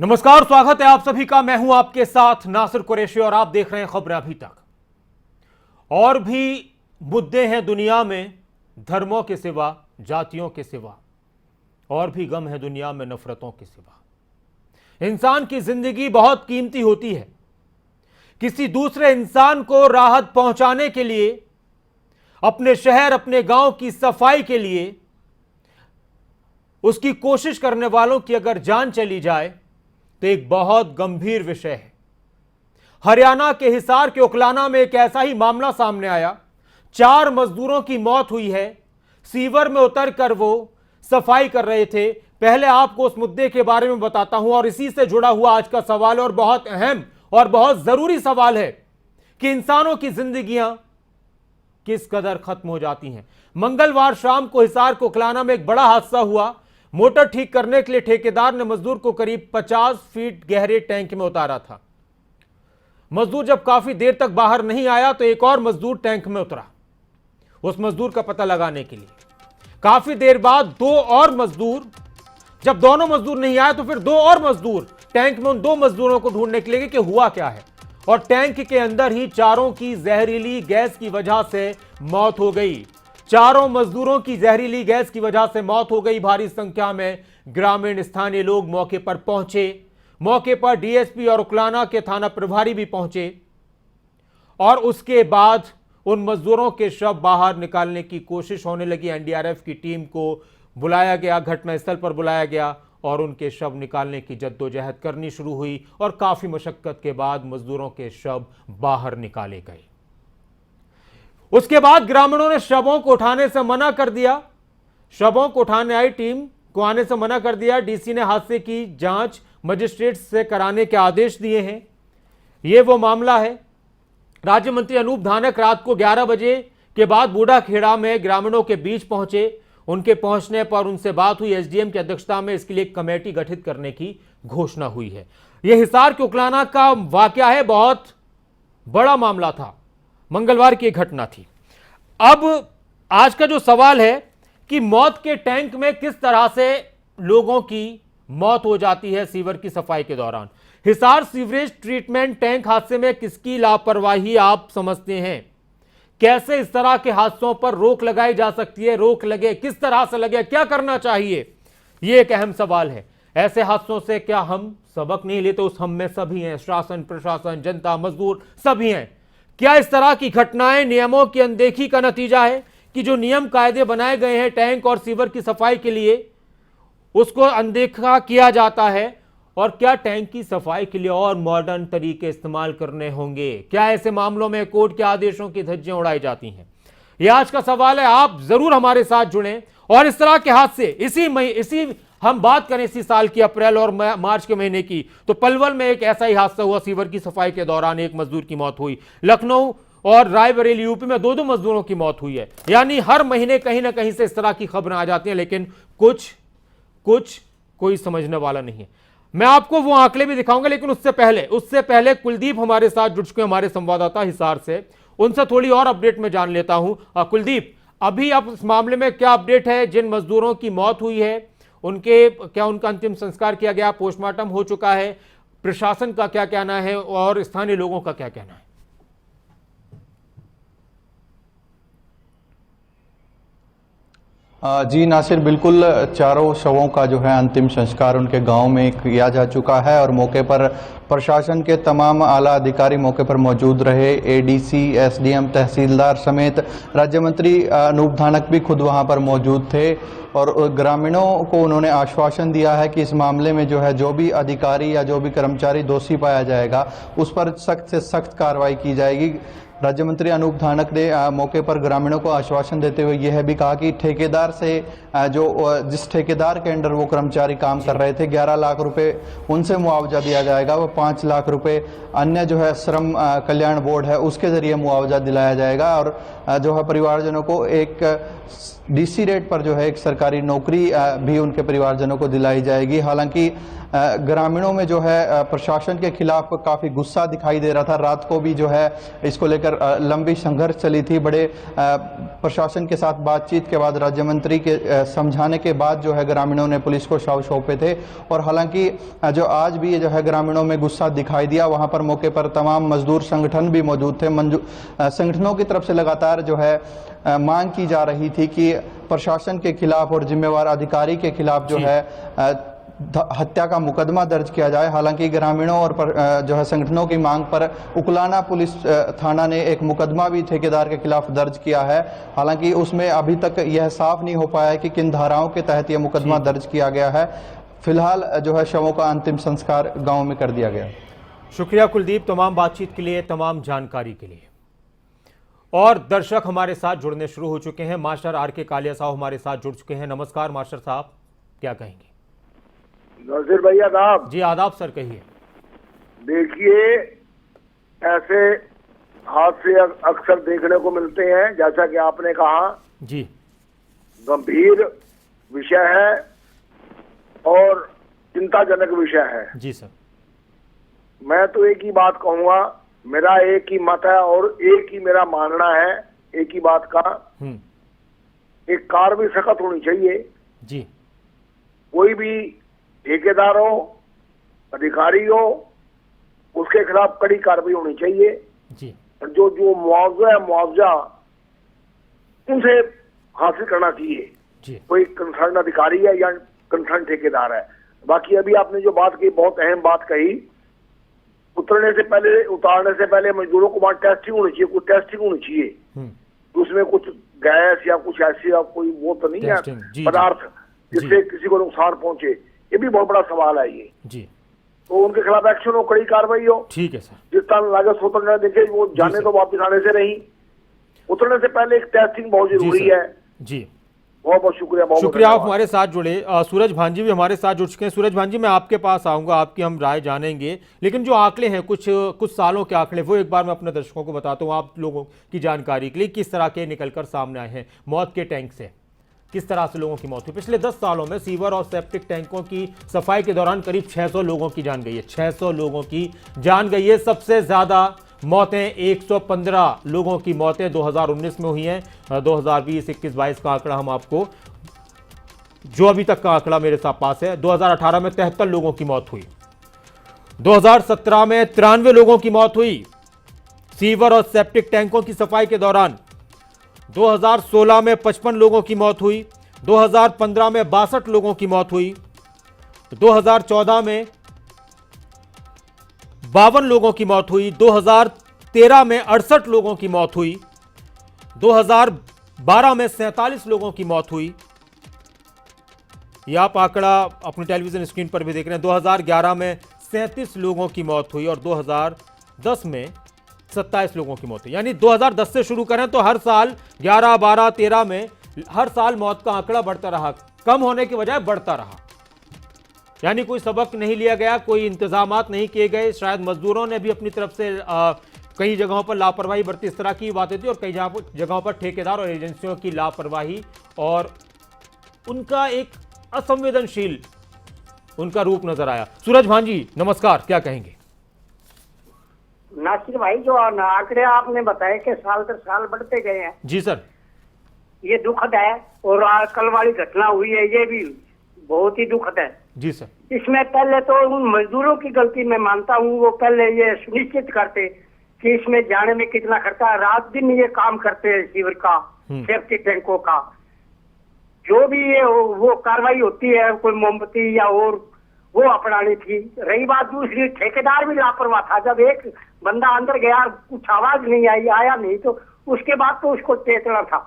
नमस्कार, स्वागत है आप सभी का। मैं हूं आपके साथ नासिर कुरैशी और आप देख रहे हैं खबरें अभी तक। और भी मुद्दे हैं दुनिया में धर्मों के सिवा, जातियों के सिवा, और भी गम है दुनिया में नफरतों के सिवा। इंसान की जिंदगी बहुत कीमती होती है। किसी दूसरे इंसान को राहत पहुंचाने के लिए, अपने शहर अपने गांव की सफाई के लिए उसकी कोशिश करने वालों की अगर जान चली जाए तो एक बहुत गंभीर विषय है। हरियाणा के हिसार के उकलाना में एक ऐसा ही मामला सामने आया। 4 मजदूरों की मौत हुई है। सीवर में उतरकर वो सफाई कर रहे थे। पहले आपको उस मुद्दे के बारे में बताता हूं और इसी से जुड़ा हुआ आज का सवाल है और बहुत अहम और बहुत जरूरी सवाल है कि इंसानों की जिंदगियां किस कदर खत्म हो जाती हैं। मंगलवार शाम को हिसार के उकलाना में एक बड़ा हादसा हुआ। मोटर ठीक करने के लिए ठेकेदार ने मजदूर को करीब 50 फीट गहरे टैंक में उतारा था। मजदूर जब काफी देर तक बाहर नहीं आया तो एक और मजदूर टैंक में उतरा उस मजदूर का पता लगाने के लिए। काफी देर बाद 2 और मजदूर, जब दोनों मजदूर नहीं आए तो फिर 2 और मजदूर टैंक में उन 2 मजदूरों को ढूंढने के लिए कि हुआ क्या है। और टैंक के अंदर ही चारों की जहरीली गैस की वजह से मौत हो गई। 4 मजदूरों की जहरीली गैस की वजह से मौत हो गई। भारी संख्या में ग्रामीण स्थानीय लोग मौके पर पहुंचे। मौके पर डीएसपी और उकलाना के थाना प्रभारी भी पहुंचे और उसके बाद उन मजदूरों के शव बाहर निकालने की कोशिश होने लगी। एनडीआरएफ की टीम को बुलाया गया, घटनास्थल पर बुलाया गया और उनके शव निकालने की जद्दोजहद करनी शुरू हुई और काफी मशक्कत के बाद मजदूरों के शव बाहर निकाले गए। उसके बाद ग्रामीणों ने शवों को उठाने से मना कर दिया। शवों को उठाने आई टीम को आने से मना कर दिया। डीसी ने हादसे की जांच मजिस्ट्रेट से कराने के आदेश दिए हैं। यह वो मामला है। राज्य मंत्री अनूप धानक रात को 11 बजे के बाद बूढ़ाखेड़ा में ग्रामीणों के बीच पहुंचे। उनके पहुंचने पर उनसे बात हुई। एसडीएम की अध्यक्षता में इसके लिए एक कमेटी गठित करने की घोषणा हुई है। यह हिसार के उकलाना का वाकया है, बहुत बड़ा मामला था, मंगलवार की एक घटना थी। अब आज का जो सवाल है कि मौत के टैंक में किस तरह से लोगों की मौत हो जाती है सीवर की सफाई के दौरान। हिसार सीवरेज ट्रीटमेंट टैंक हादसे में किसकी लापरवाही आप समझते हैं? कैसे इस तरह के हादसों पर रोक लगाई जा सकती है? रोक लगे, किस तरह से लगे, क्या करना चाहिए? यह एक अहम सवाल है। ऐसे हादसों से क्या हम सबक नहीं लेते? उस हम में सभी हैं, शासन, प्रशासन, जनता, मजदूर सभी हैं। क्या इस तरह की घटनाएं नियमों की अनदेखी का नतीजा है कि जो नियम कायदे बनाए गए हैं टैंक और सीवर की सफाई के लिए उसको अनदेखा किया जाता है? और क्या टैंक की सफाई के लिए और मॉडर्न तरीके इस्तेमाल करने होंगे? क्या ऐसे मामलों में कोर्ट के आदेशों की धज्जियां उड़ाई जाती हैं? यह आज का सवाल है। आप जरूर हमारे साथ जुड़ें और इस तरह के हादसे इसी हम बात करें इसी साल की अप्रैल और मार्च के महीने की, तो पलवल में एक ऐसा ही हादसा हुआ। सीवर की सफाई के दौरान एक मजदूर की मौत हुई। लखनऊ और रायबरेली यूपी में 2 मजदूरों की मौत हुई है। यानी हर महीने कहीं ना कहीं से इस तरह की खबरें आ जाती हैं, लेकिन कुछ कोई समझने वाला नहीं है। मैं आपको वो आंकड़े भी दिखाऊंगा, लेकिन उससे पहले कुलदीप हमारे साथ जुड़ चुके हैं, हमारे संवाददाता हिसार से। उनसे थोड़ी और अपडेट में जान लेता हूं। कुलदीप, अभी आप इस मामले में क्या अपडेट है? जिन मजदूरों की मौत हुई है उनका अंतिम संस्कार किया गया, पोस्टमार्टम हो चुका है, प्रशासन का क्या कहना है और स्थानीय लोगों का क्या कहना है? जी नासिर, बिल्कुल 4 शवों का जो है अंतिम संस्कार उनके गांव में किया जा चुका है और मौके पर प्रशासन के तमाम आला अधिकारी मौके पर मौजूद रहे। एडीसी, एसडीएम, तहसीलदार समेत राज्य मंत्री अनूप धानक भी खुद वहां पर मौजूद थे और ग्रामीणों को उन्होंने आश्वासन दिया है कि इस मामले में जो है जो भी अधिकारी या जो भी कर्मचारी दोषी पाया जाएगा उस पर सख्त से सख्त कार्रवाई की जाएगी। राज्य मंत्री अनूप धानक ने मौके पर ग्रामीणों को आश्वासन देते हुए यह भी कहा कि ठेकेदार से जिस ठेकेदार के अंडर वो कर्मचारी काम कर रहे थे 11 लाख रुपए उनसे मुआवजा दिया जाएगा। वो 5 लाख रुपए अन्य जो है श्रम कल्याण बोर्ड है उसके जरिए मुआवजा दिलाया जाएगा और जो है परिवारजनों को एक डीसी रेट पर जो है एक सरकारी नौकरी भी उनके परिवारजनों को दिलाई जाएगी। हालांकि ग्रामीणों में जो है प्रशासन के खिलाफ काफ़ी गुस्सा दिखाई दे रहा था। रात को भी जो है इसको लेकर लंबी संघर्ष चली थी। बड़े प्रशासन के साथ बातचीत के बाद, राज्य मंत्री के समझाने के बाद जो है ग्रामीणों ने पुलिस को शव सौंपे थे। और हालांकि जो आज भी जो है ग्रामीणों में गुस्सा दिखाई दिया, वहां पर मौके पर तमाम मजदूर संगठन भी मौजूद थे। संगठनों की तरफ से लगातार जो है मांग की जा रही थी कि प्रशासन के खिलाफ और जिम्मेवार अधिकारी के खिलाफ जो है हत्या का मुकदमा दर्ज किया जाए। हालांकि ग्रामीणों और जो है संगठनों की मांग पर उकलाना पुलिस थाना ने एक मुकदमा भी ठेकेदार के खिलाफ दर्ज किया है। हालांकि उसमें अभी तक यह साफ नहीं हो पाया है कि किन धाराओं के तहत यह मुकदमा दर्ज किया गया है। फिलहाल जो है शवों का अंतिम संस्कार गाँव में कर दिया गया। शुक्रिया कुलदीप, तमाम बातचीत के लिए, तमाम जानकारी के लिए। और दर्शक हमारे साथ जुड़ने शुरू हो चुके हैं। मास्टर आर के कालिया साहब हमारे साथ जुड़ चुके हैं। नमस्कार मास्टर साहब, क्या कहेंगे? नजीर भैया साहब जी आदाब सर, कहिए। देखिए, ऐसे हादसे अक्सर देखने को मिलते हैं, जैसा कि आपने कहा जी, गंभीर विषय है और चिंताजनक विषय है। जी सर। मैं तो एक ही बात कहूंगा, मेरा एक ही मत है और एक ही मेरा मानना है एक ही बात का। एक कार्रवाई सख्त होनी चाहिए। जी, कोई भी ठेकेदार हो, अधिकारी हो, उसके खिलाफ कड़ी कार्रवाई होनी चाहिए। जी, जो जो मुआवजा है, मुआवजा उनसे हासिल करना चाहिए। जी, कोई कंसर्न अधिकारी है या कंसर्न ठेकेदार है। बाकी अभी आपने जो बात की, बहुत अहम बात कही, उतरने से पहले, उतारने से पहले मजदूरों को वहां टेस्टिंग होनी चाहिए, कुछ टेस्टिंग होनी चाहिए। उसमें कुछ गैस या कुछ ऐसी या कोई वो तो नहीं है पदार्थ जिससे किसी को नुकसान पहुंचे। ये भी बहुत बड़ा सवाल है ये जी। तो उनके खिलाफ एक्शन हो, कड़ी कार्रवाई हो। ठीक है सर। जिस तरह लागत उतरने देखे, वो जाने तो वापिस आने से नहीं, उतरने से पहले एक टेस्टिंग बहुत जरूरी है जी। बहुत बहुत शुक्रिया, बहुत शुक्रिया आप हमारे साथ जुड़े। सूरज भांजी भी हमारे साथ जुड़ चुके हैं। सूरज भांजी, मैं आपके पास आऊंगा, आपकी हम राय जानेंगे, लेकिन जो आंकड़े हैं कुछ सालों के आंकड़े, वो एक बार मैं अपने दर्शकों को बताता हूँ आप लोगों की जानकारी के लिए, किस तरह के निकलकर सामने आए हैं मौत के टैंक से, किस तरह से लोगों की मौत हुई। पिछले 10 सालों में सीवर और सेप्टिक टैंकों की सफाई के दौरान करीब 600 लोगों की जान गई है। 600 लोगों की जान गई है। सबसे ज्यादा मौतें 115 लोगों की मौतें 2019 में हुई हैं। 2020, 21, 22 का आंकड़ा हम आपको, जो अभी तक का आंकड़ा मेरे साथ पास है, 2018 में 73 लोगों की मौत हुई। 2017 में 93 लोगों की मौत हुई सीवर और सेप्टिक टैंकों की सफाई के दौरान। 2016 में 55 लोगों की मौत हुई। 2015 में 62 लोगों की मौत हुई। 2014 में 52 लोगों की मौत हुई। 2013 में 68 लोगों की मौत हुई। 2012 में 47 लोगों की मौत हुई। यह आप आंकड़ा अपनी टेलीविजन स्क्रीन पर भी देख रहे हैं। 2011 में 37 लोगों की मौत हुई और 2010 में 27 लोगों की मौत हुई। यानी 2010 से शुरू करें तो हर साल 11, 12, 13 में हर साल मौत का आंकड़ा बढ़ता रहा, कम होने की बजाय बढ़ता रहा। यानी कोई सबक नहीं लिया गया, कोई इंतजामात नहीं किए गए। शायद मजदूरों ने भी अपनी तरफ से कई जगहों पर लापरवाही बरती, इस तरह की बातें थी, और कई जगहों पर ठेकेदार और एजेंसियों की लापरवाही और उनका एक असंवेदनशील उनका रूप नजर आया। सूरज भांजी नमस्कार, क्या कहेंगे? नासिर भाई, जो आंकड़े आपने बताए कि साल दर साल बढ़ते गए हैं, जी सर, ये दुखद है। और कल वाली घटना हुई है, ये भी बहुत ही दुखद है जी सर। इसमें पहले तो उन मजदूरों की गलती मैं मानता हूँ, वो पहले ये सुनिश्चित करते कि इसमें जाने में कितना खर्चा है। रात दिन ये काम करते हैं सीवर का, सेफ्टी टैंकों का, जो भी ये वो कार्रवाई होती है, कोई मोमबत्ती या और वो अपनानी थी। रही बात दूसरी, ठेकेदार भी लापरवाह था। जब एक बंदा अंदर गया, कुछ आवाज नहीं आई, आया नहीं, तो उसके बाद तो उसको चेतना था।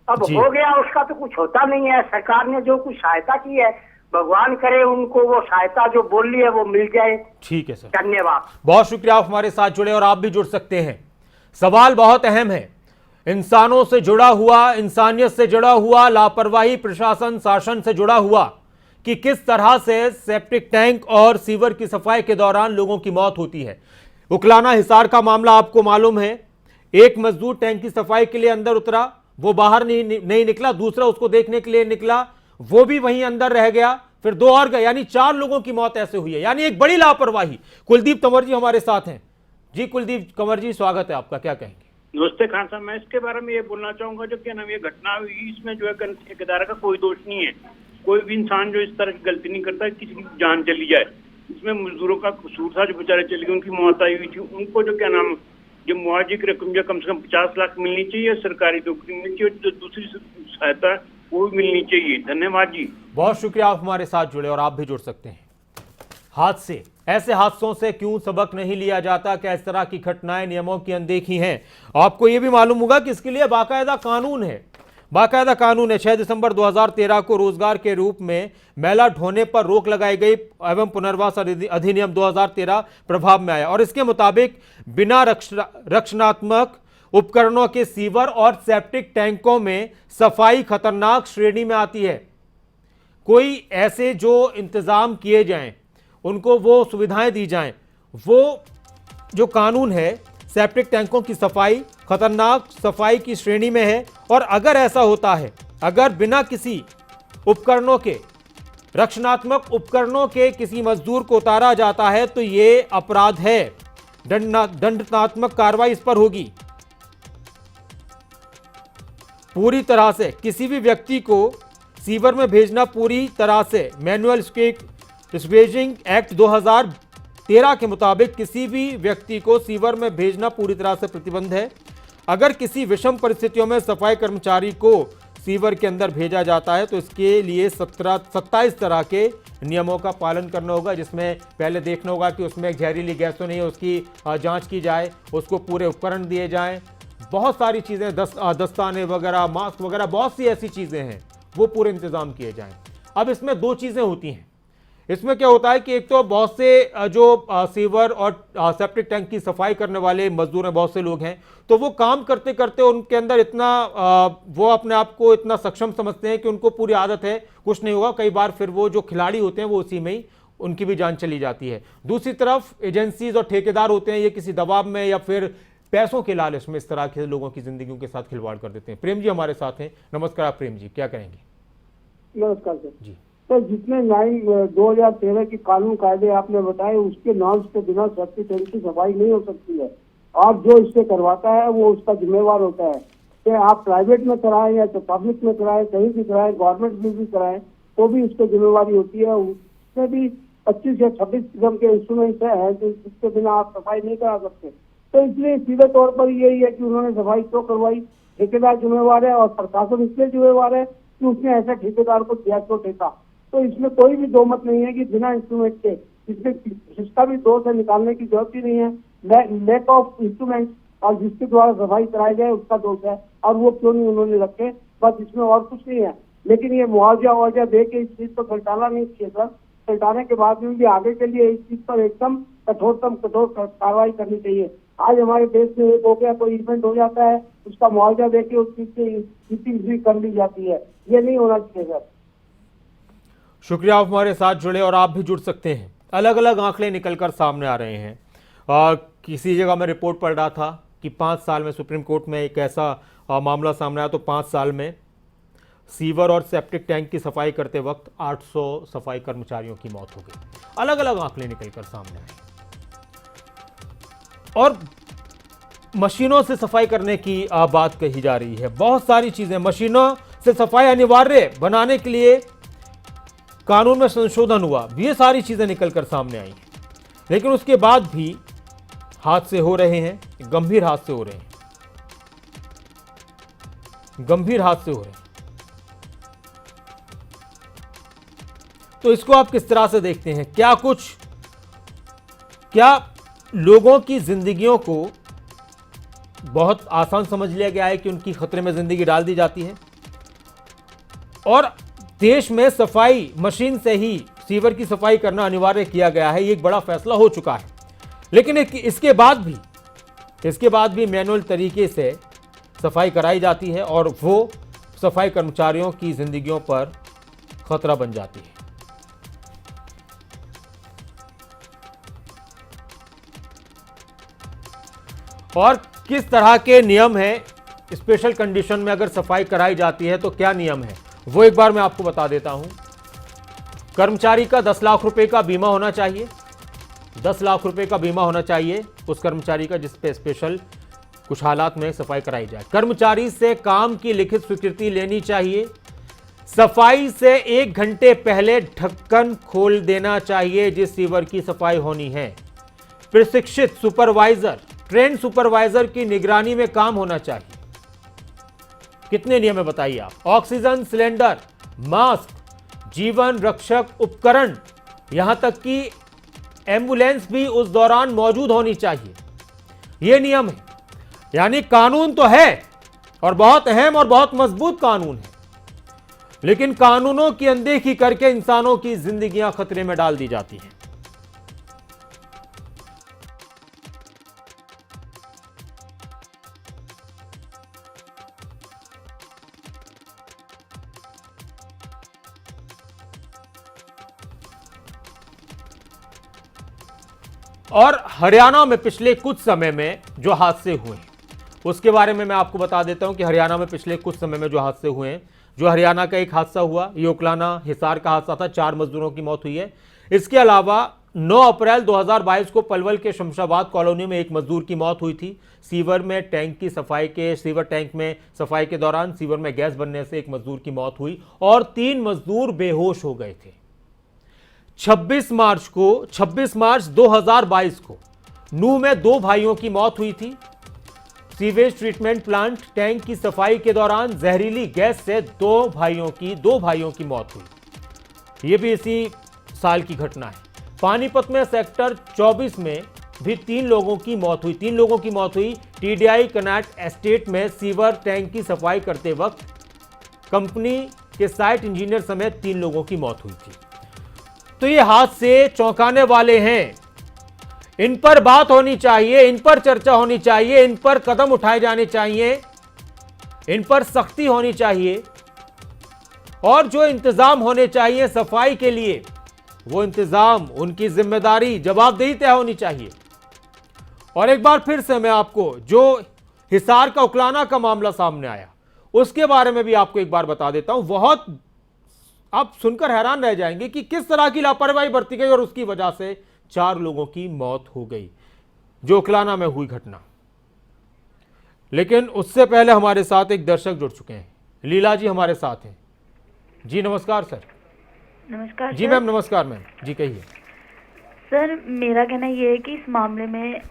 अब हो गया, उसका तो कुछ होता नहीं है। सरकार ने जो कुछ सहायता की है, भगवान करे उनको वो सहायता जो बोली है वो मिल जाए। ठीक है सर, धन्यवाद, बहुत शुक्रिया आप हमारे साथ जुड़े, और आप भी जुड़ सकते हैं। सवाल बहुत अहम है, इंसानों से जुड़ा हुआ, इंसानियत से जुड़ा हुआ, लापरवाही प्रशासन शासन से जुड़ा हुआ, कि किस तरह से सेप्टिक टैंक और सीवर की सफाई के दौरान लोगों की मौत होती है। उकलाना हिसार का मामला आपको मालूम है। एक मजदूर टैंक की सफाई के लिए अंदर उतरा, वो बाहर नहीं निकला, दूसरा उसको देखने के लिए निकला, वो भी वहीं अंदर रह गया, फिर 2 और गए, यानी 4 लोगों की मौत ऐसे हुई है, यानी एक बड़ी लापरवाही। कुलदीप कंवर जी हमारे साथ हैं। जी कुलदीप कंवर जी, स्वागत है आपका, क्या कहेंगे? नमस्ते खान साहब, मैं इसके बारे में ये बोलना चाहूंगा, जो क्या नाम ये घटना हुई, इसमें जो है ठेकेदार का कोई दोष नहीं है। कोई भी इंसान जो इस तरह की गलती नहीं करता किसी की जान चली जाए, इसमें मजदूरों का कसूर था, जो बेचारे चले गए, उनकी मौत आई हुई थी, उनको जो क्या नाम जो मुआवजे की रकम जो कम से कम 50 लाख मिलनी चाहिए, सरकारी नौकरी मिलनी चाहिए, जो दूसरी सहायता वो भी मिलनी चाहिए। धन्यवाद जी। बहुत शुक्रिया, आप हमारे साथ जुड़े और आप भी जुड़ सकते हैं। हादसे, ऐसे हादसों से क्यों सबक नहीं लिया जाता? क्या इस तरह की घटनाएं नियमों की अनदेखी हैं? आपको यह भी मालूम होगा कि इसके लिए बाकायदा कानून है, बाकायदा कानून है। 6 दिसंबर 2013 को रोजगार के रूप में मैला ढोने पर रोक लगाई गई एवं पुनर्वास अधिनियम 2013 प्रभाव में आया और इसके मुताबिक बिना रक्षणात्मक उपकरणों के सीवर और सेप्टिक टैंकों में सफाई खतरनाक श्रेणी में आती है। कोई ऐसे जो इंतजाम किए जाएं, उनको वो सुविधाएं दी जाएं, वो जो कानून है सेप्टिक टैंकों की सफाई खतरनाक सफाई की श्रेणी में है। और अगर ऐसा होता है, अगर बिना किसी उपकरणों के, रक्षणात्मक उपकरणों के किसी मजदूर को उतारा जाता है तो ये अपराध है, दंडात्मक कार्रवाई इस पर होगी। पूरी तरह से किसी भी व्यक्ति को सीवर में भेजना पूरी तरह से मैनुअल स्वेजिंग एक्ट 2013 के मुताबिक किसी भी व्यक्ति को सीवर में भेजना पूरी तरह से प्रतिबंध है। अगर किसी विषम परिस्थितियों में सफाई कर्मचारी को सीवर के अंदर भेजा जाता है तो इसके लिए 27 तरह के नियमों का पालन करना होगा, जिसमें पहले देखना होगा कि उसमें जहरीली गैस तो नहीं है, उसकी जांच की जाए, उसको पूरे उपकरण दिए जाएं, बहुत सारी चीज़ें, दस्ताने वगैरह, मास्क वगैरह, बहुत सी ऐसी चीज़ें हैं, वो पूरे इंतज़ाम किए जाएं। अब इसमें 2 चीज़ें होती हैं। इसमें क्या होता है कि एक तो बहुत से जो सीवर और सेप्टिक टैंक की सफाई करने वाले मजदूर हैं, बहुत से लोग हैं, तो वो काम करते करते उनके अंदर इतना वो अपने आप को इतना सक्षम समझते हैं कि उनको पूरी आदत है, कुछ नहीं होगा। कई बार फिर वो जो खिलाड़ी होते हैं वो उसी में ही उनकी भी जान चली जाती है। दूसरी तरफ एजेंसीज और ठेकेदार होते हैं, ये किसी दबाव में या फिर पैसों के लालच में इस तरह के लोगों की जिंदगियों के साथ खिलवाड़ कर देते हैं। प्रेम जी हमारे साथ हैं। नमस्कार प्रेम जी, क्या कहेंगे? नमस्कार सर जी। तो जितने 2013 के कानून कायदे आपने बताए, उसके नॉर्म्स के बिना सेफ्टी टैंक की सफाई नहीं हो सकती है, और जो इससे करवाता है वो उसका जिम्मेवार होता है। कि आप प्राइवेट में कराएं या तो पब्लिक में कराएं, कहीं भी कराएं, गवर्नमेंट में भी कराएं, तो भी उसकी जिम्मेवारी होती है। उसमें भी 25 या 26 किस्म के इंस्ट्रूमेंट्स हैं जिसके बिना आप सफाई नहीं करा सकते। तो इसलिए सीधे तौर पर यही है कि उन्होंने सफाई क्यों करवाई, ठेकेदार जिम्मेवार है और प्रशासन इसलिए जिम्मेवार है कि उसने ऐसा ठेकेदार को दिया क्यों ठेका। तो इसमें कोई भी दो मत नहीं है कि बिना इंस्ट्रूमेंट के, इसमें जिसका भी दोष है निकालने की जरूरत ही नहीं है। लैक ऑफ इंस्ट्रूमेंट और जिसके द्वारा सफाई कराई जाए उसका दोष है, और वो क्यों नहीं उन्होंने रखे, बस इसमें और कुछ नहीं है। लेकिन ये मुआवजा दे के इस चीज को पलटाना नहीं चाहिए सर। पलटाने के बाद में भी आगे के लिए इस चीज पर एकदम कठोर कार्रवाई करनी चाहिए। आज हमारे देश में एक हो गया, कोई इवेंट हो जाता है, उसका मुआवजा दे के उस चीज की कर ली जाती है, ये नहीं होना चाहिए सर। शुक्रिया, आप हमारे साथ जुड़े और आप भी जुड़ सकते हैं। अलग अलग आंकड़े निकलकर सामने आ रहे हैं। किसी जगह मैं रिपोर्ट पढ़ रहा था कि 5 साल में सुप्रीम कोर्ट में एक ऐसा मामला सामने आया, तो 5 साल में सीवर और सेप्टिक टैंक की सफाई करते वक्त 800 सफाई कर्मचारियों की मौत हो गई। अलग अलग आंकड़े निकलकर सामने आए। और मशीनों से सफाई करने की बात कही जा रही है। बहुत सारी चीजें, मशीनों से सफाई अनिवार्य बनाने के लिए कानून में संशोधन हुआ, ये सारी चीजें निकलकर सामने आई हैं। लेकिन उसके बाद भी हादसे हो रहे हैं, गंभीर हादसे हो रहे हैं, गंभीर हादसे हो रहे हैं। तो इसको आप किस तरह से देखते हैं? क्या लोगों की जिंदगियों को बहुत आसान समझ लिया गया है कि उनकी खतरे में जिंदगी डाल दी जाती है, और देश में सफाई मशीन से ही सीवर की सफाई करना अनिवार्य किया गया है। ये एक बड़ा फैसला हो चुका है। लेकिन इसके बाद भी मैनुअल तरीके से सफाई कराई जाती है और वो सफाई कर्मचारियों की जिंदगियों पर खतरा बन जाती है। और किस तरह के नियम हैं, स्पेशल कंडीशन में अगर सफाई कराई जाती है तो क्या नियम है, वो एक बार मैं आपको बता देता हूं। कर्मचारी का 10 लाख रुपए का बीमा होना चाहिए। 10 लाख रुपए का बीमा होना चाहिए उस कर्मचारी का जिस पे स्पेशल कुछ हालात में सफाई कराई जाए। कर्मचारी से काम की लिखित स्वीकृति लेनी चाहिए। सफाई से 1 घंटे पहले ढक्कन खोल देना चाहिए जिस सीवर की सफाई होनी है। प्रशिक्षित सुपरवाइजर, ट्रेन सुपरवाइजर की निगरानी में काम होना चाहिए। कितने नियम है बताइए आप। ऑक्सीजन सिलेंडर, मास्क, जीवन रक्षक उपकरण, यहां तक कि एम्बुलेंस भी उस दौरान मौजूद होनी चाहिए। यह नियम है। यानी कानून तो है और बहुत अहम और बहुत मजबूत कानून है, लेकिन कानूनों की अनदेखी करके इंसानों की जिंदगियां खतरे में डाल दी जाती हैं। और हरियाणा में पिछले कुछ समय में जो हादसे हुए उसके बारे में मैं आपको बता देता हूं कि हरियाणा में पिछले कुछ समय में जो हादसे हुए हैं, जो हरियाणा का एक हादसा हुआ, ये ओकलाना हिसार का हादसा था, 4 मजदूरों की मौत हुई है। इसके अलावा 9 अप्रैल 2022 को पलवल के शमशाबाद कॉलोनी में एक मजदूर की मौत हुई थी। सीवर में टैंक की सफाई के सीवर टैंक में सफाई के दौरान सीवर में गैस बनने से एक मजदूर की मौत हुई और 3 मजदूर बेहोश हो गए थे। 26 मार्च 2022 को नूह में 2 भाइयों की मौत हुई थी। सीवेज ट्रीटमेंट प्लांट टैंक की सफाई के दौरान जहरीली गैस से 2 भाइयों की मौत हुई। यह भी इसी साल की घटना है। पानीपत में सेक्टर 24 में भी 3 लोगों की मौत हुई। टीडीआई कनाट एस्टेट में सीवर टैंक की सफाई करते वक्त कंपनी के साइट इंजीनियर समेत 3 लोगों की मौत हुई थी। तो ये हादसे चौंकाने वाले हैं। इन पर बात होनी चाहिए, इन पर चर्चा होनी चाहिए, इन पर कदम उठाए जाने चाहिए, इन पर सख्ती होनी चाहिए और जो इंतजाम होने चाहिए सफाई के लिए, वो इंतजाम, उनकी जिम्मेदारी, जवाबदेही तय होनी चाहिए। और एक बार फिर से मैं आपको जो हिसार का ओकलाना का मामला सामने आया उसके बारे में भी आपको एक बार बता देता हूं। बहुत आप सुनकर हैरान रह जाएंगे कि किस तरह की लापरवाही बरती गई और उसकी वजह से 4 लोगों की मौत हो गई, जो ओकलाना में हुई घटना। लेकिन उससे पहले हमारे साथ एक दर्शक जुड़ चुके हैं, लीला जी हमारे साथ हैं। जी नमस्कार सर। नमस्कार जी सर। मैम नमस्कार मैम, जी कहिए। सर मेरा कहना ये है कि इस मामले में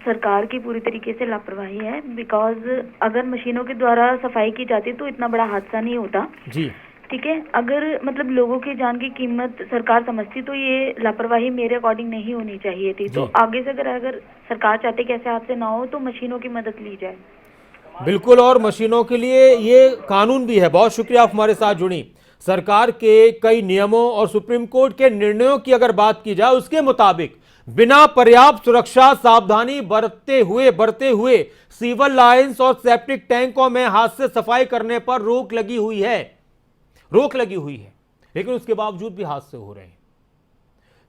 सरकार की पूरी तरीके से लापरवाही है। बिकॉज अगर मशीनों के द्वारा सफाई की जाती तो इतना बड़ा हादसा नहीं होता। जी ठीक है, अगर मतलब लोगों की जान की कीमत सरकार समझती तो ये लापरवाही मेरे अकॉर्डिंग नहीं होनी चाहिए थी। तो आगे से अगर सरकार चाहती कि ऐसे हादसे ना हो तो मशीनों की मदद ली जाए। बिल्कुल, और मशीनों के लिए ये कानून भी है। बहुत शुक्रिया आप हमारे साथ जुड़ी। सरकार के कई नियमों और सुप्रीम कोर्ट के निर्णयों की अगर बात की जाए उसके मुताबिक बिना पर्याप्त सुरक्षा सावधानी बरतते हुए सीवर लाइंस और सेप्टिक टैंकों में हाथ से सफाई करने पर रोक लगी हुई है, लेकिन उसके बावजूद भी हादसे हो रहे हैं।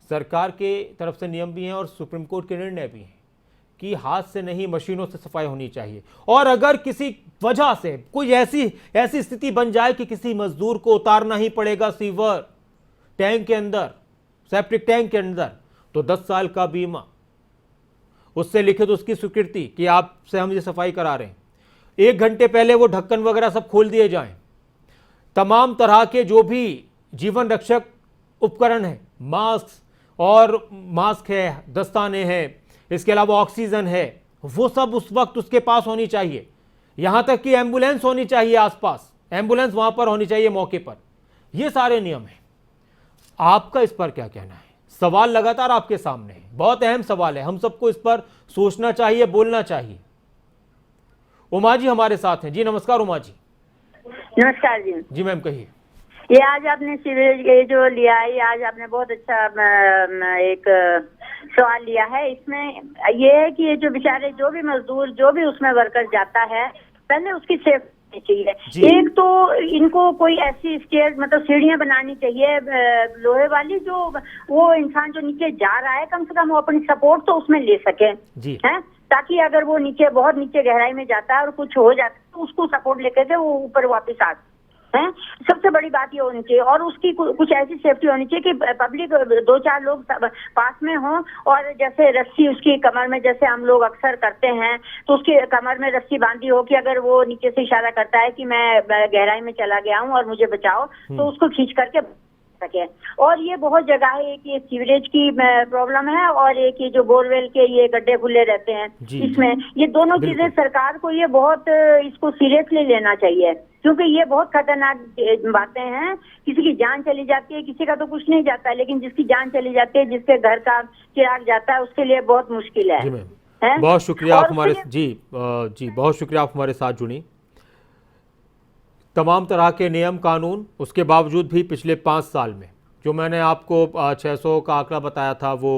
सरकार के तरफ से नियम भी हैं और सुप्रीम कोर्ट के निर्णय भी हैं कि हाथ से नहीं मशीनों से सफाई होनी चाहिए। और अगर किसी वजह से कोई ऐसी स्थिति बन जाए कि किसी मजदूर को उतारना ही पड़ेगा सीवर टैंक के अंदर, सेप्टिक टैंक के अंदर, तो 10 साल का बीमा, उससे लिखित उसकी स्वीकृति कि आपसे हम ये सफाई करा रहे हैं। 1 घंटे पहले वो ढक्कन वगैरह सब खोल दिए जाएं। तमाम तरह के जो भी जीवन रक्षक उपकरण हैं, मास्क है, दस्ताने हैं, इसके अलावा ऑक्सीजन है, वो सब उस वक्त उसके पास होनी चाहिए। यहां तक कि एम्बुलेंस होनी चाहिए आसपास, एम्बुलेंस वहां पर होनी चाहिए मौके पर। ये सारे नियम हैं। आपका इस पर क्या कहना है? सवाल लगातार आपके सामने है, बहुत अहम सवाल है, हम सबको इस पर सोचना चाहिए, बोलना चाहिए। उमा जी हमारे साथ हैं। जी नमस्कार उमा जी। नमस्कार जी। जी मैम कहिए। ये आज आपने सीवरेज ये जो लिया है, आज आपने बहुत अच्छा एक सवाल लिया है। इसमें ये है कि ये जो बेचारे जो भी मजदूर जो भी उसमें वर्कर जाता है, पहले उसकी सेफ्टी चाहिए। एक तो इनको कोई ऐसी स्टेयर मतलब सीढ़ियां बनानी चाहिए लोहे वाली, जो वो इंसान जो नीचे जा रहा है कम से कम वो अपनी सपोर्ट तो उसमें ले सके, है। ताकि अगर वो नीचे बहुत नीचे गहराई में जाता है और कुछ हो जाता है तो उसको सपोर्ट लेकर के वो ऊपर वापस आ है। सबसे बड़ी बात ये होनी चाहिए और उसकी कुछ ऐसी सेफ्टी होनी चाहिए कि पब्लिक 2-4 लोग पास में हों और जैसे रस्सी उसकी कमर में, जैसे हम लोग अक्सर करते हैं, तो उसकी कमर में रस्सी बांधी हो कि अगर वो नीचे से इशारा करता है कि मैं गहराई में चला गया हूँ और मुझे बचाओ, तो उसको खींच करके सके। और ये बहुत जगह है, एक ये सीवरेज की प्रॉब्लम है और एक ये जो बोरवेल के ये गड्ढे खुले रहते हैं, इसमें ये दोनों चीजें सरकार को ये बहुत इसको सीरियसली लेना चाहिए, क्योंकि ये बहुत खतरनाक बातें हैं। किसी की जान चली जाती है, किसी का तो कुछ नहीं जाता है, लेकिन जिसकी जान चली जाती है, जिसके घर का चिराग जाता है, उसके लिए बहुत मुश्किल है। बहुत शुक्रिया आप हमारे बहुत शुक्रिया आप हमारे साथ जुड़ी। तमाम तरह के नियम कानून, उसके बावजूद भी पिछले 5 साल में, जो मैंने आपको 600 का आंकड़ा बताया था वो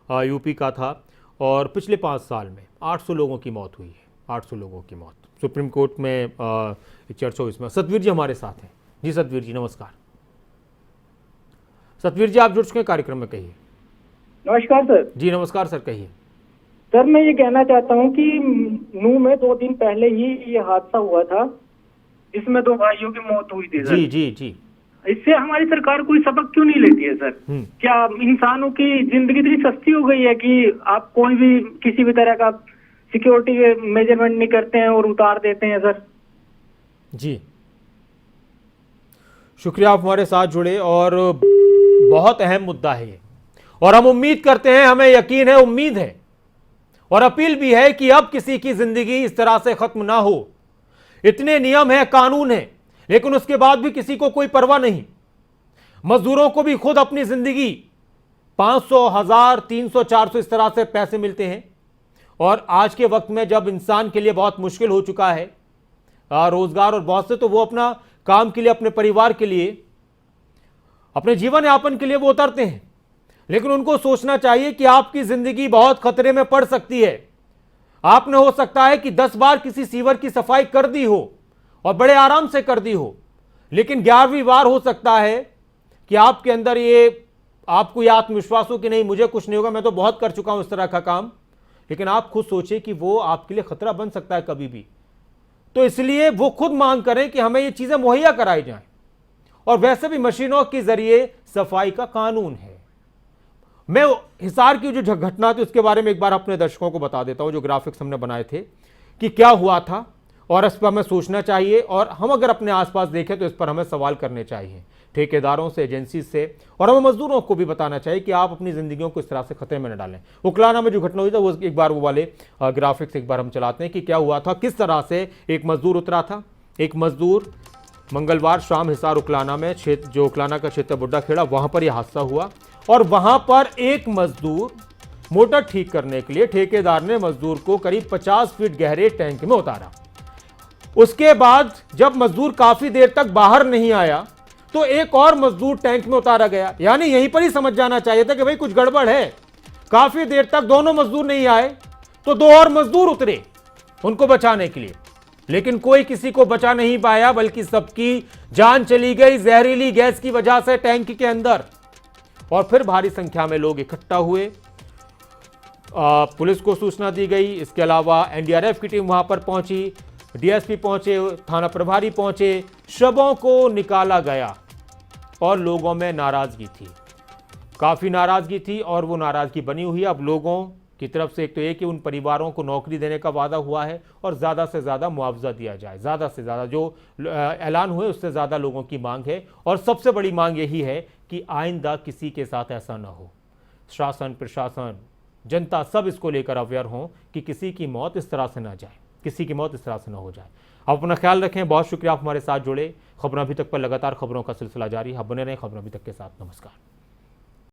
यूपी का था, और पिछले 5 साल में 800 लोगों की मौत हुई है। 800 लोगों की मौत सुप्रीम कोर्ट में चर्चा हुई इसमें। सतवीर जी हमारे साथ हैं। जी सतवीर जी नमस्कार। सतवीर जी आप जुड़ चुके हैं कार्यक्रम में, कहिए। नमस्कार सर। जी नमस्कार सर, कहिए। सर मैं ये कहना चाहता हूँ कि नूह में 2 दिन पहले ही ये हादसा हुआ था जिसमें 2 भाइयों की मौत हुई थी सर। जी जी जी। इससे हमारी सरकार कोई सबक क्यों नहीं लेती है सर? क्या इंसानों की जिंदगी इतनी सस्ती हो गई है कि आप कोई भी किसी भी तरह का सिक्योरिटी मेजरमेंट नहीं करते हैं और उतार देते हैं सर? जी शुक्रिया आप हमारे साथ जुड़े, और बहुत अहम मुद्दा है ये, और हम उम्मीद करते हैं, हमें यकीन है, उम्मीद है और अपील भी है कि अब किसी की जिंदगी इस तरह से खत्म ना हो। इतने नियम है, कानून है, लेकिन उसके बाद भी किसी को कोई परवाह नहीं। मजदूरों को भी खुद अपनी जिंदगी 500, 1000, 300, 400 इस तरह से पैसे मिलते हैं, और आज के वक्त में जब इंसान के लिए बहुत मुश्किल हो चुका है रोजगार और बहुत से, तो वो अपना काम के लिए, अपने परिवार के लिए, अपने जीवन यापन के लिए वो उतरते हैं। लेकिन उनको सोचना चाहिए कि आपकी जिंदगी बहुत खतरे में पड़ सकती है। आपने हो सकता है कि 10 बार किसी सीवर की सफाई कर दी हो और बड़े आराम से कर दी हो, लेकिन 11वीं बार हो सकता है कि आपके अंदर ये, आपको ये आत्मविश्वास हो कि नहीं मुझे कुछ नहीं होगा, मैं तो बहुत कर चुका हूं इस तरह का काम। लेकिन आप खुद सोचिए कि वो आपके लिए खतरा बन सकता है कभी भी। तो इसलिए वो खुद मांग करें कि हमें ये चीजें मुहैया कराई जाएं, और वैसे भी मशीनों के जरिए सफाई का कानून है। मैं हिसार की जो घटना थी उसके बारे में एक बार अपने दर्शकों को बता देता हूं, जो ग्राफिक्स हमने बनाए थे कि क्या हुआ था, और इस पर हमें सोचना चाहिए, और हम अगर अपने आसपास देखें तो इस पर हमें सवाल करने चाहिए, ठेकेदारों से, एजेंसी से, और हमें मजदूरों को भी बताना चाहिए कि आप अपनी जिंदगियों को इस तरह से खतरे में न डालें। उकलाना में जो घटना हुई था वो एक बार, वो वाले ग्राफिक्स एक बार हम चलाते हैं कि क्या हुआ था, किस तरह से एक मजदूर उतरा था। एक मजदूर मंगलवार शाम हिसार उकलाना में, क्षेत्र जो उकलाना का क्षेत्र बुड्ढा खेड़ा, वहां पर यह हादसा हुआ, और वहां पर एक मजदूर मोटर ठीक करने के लिए ठेकेदार ने मजदूर को करीब 50 फीट गहरे टैंक में उतारा। उसके बाद जब मजदूर काफी देर तक बाहर नहीं आया तो एक और मजदूर टैंक में उतारा गया। यानी यहीं पर ही समझ जाना चाहिए था कि भाई कुछ गड़बड़ है। काफी देर तक दोनों मजदूर नहीं आए तो 2 और मजदूर उतरे उनको बचाने के लिए, लेकिन कोई किसी को बचा नहीं पाया, बल्कि सबकी जान चली गई जहरीली गैस की वजह से टैंक के अंदर। और फिर भारी संख्या में लोग इकट्ठा हुए, पुलिस को सूचना दी गई। इसके अलावा एनडीआरएफ की टीम वहां पर पहुंची, डीएसपी पहुंचे, थाना प्रभारी पहुंचे, शवों को निकाला गया, और लोगों में नाराजगी थी, काफी नाराजगी थी, और वो नाराजगी बनी हुई है। अब लोगों की तरफ से एक तो ये कि उन परिवारों को नौकरी देने का वादा हुआ है और ज़्यादा से ज़्यादा मुआवजा दिया जाए, ज़्यादा से ज़्यादा, जो ऐलान हुए उससे ज़्यादा लोगों की मांग है। और सबसे बड़ी मांग यही है कि आइंदा किसी के साथ ऐसा ना हो। शासन, प्रशासन, जनता सब इसको लेकर अवेयर हों कि किसी की मौत इस तरह से ना जाए, किसी की मौत इस तरह से ना हो जाए। आप अपना ख्याल रखें। बहुत शुक्रिया आप हमारे साथ जुड़े। खबरों अभी तक पर लगातार खबरों का सिलसिला जारी है। आप बने रहें खबरों अभी तक के साथ। नमस्कार।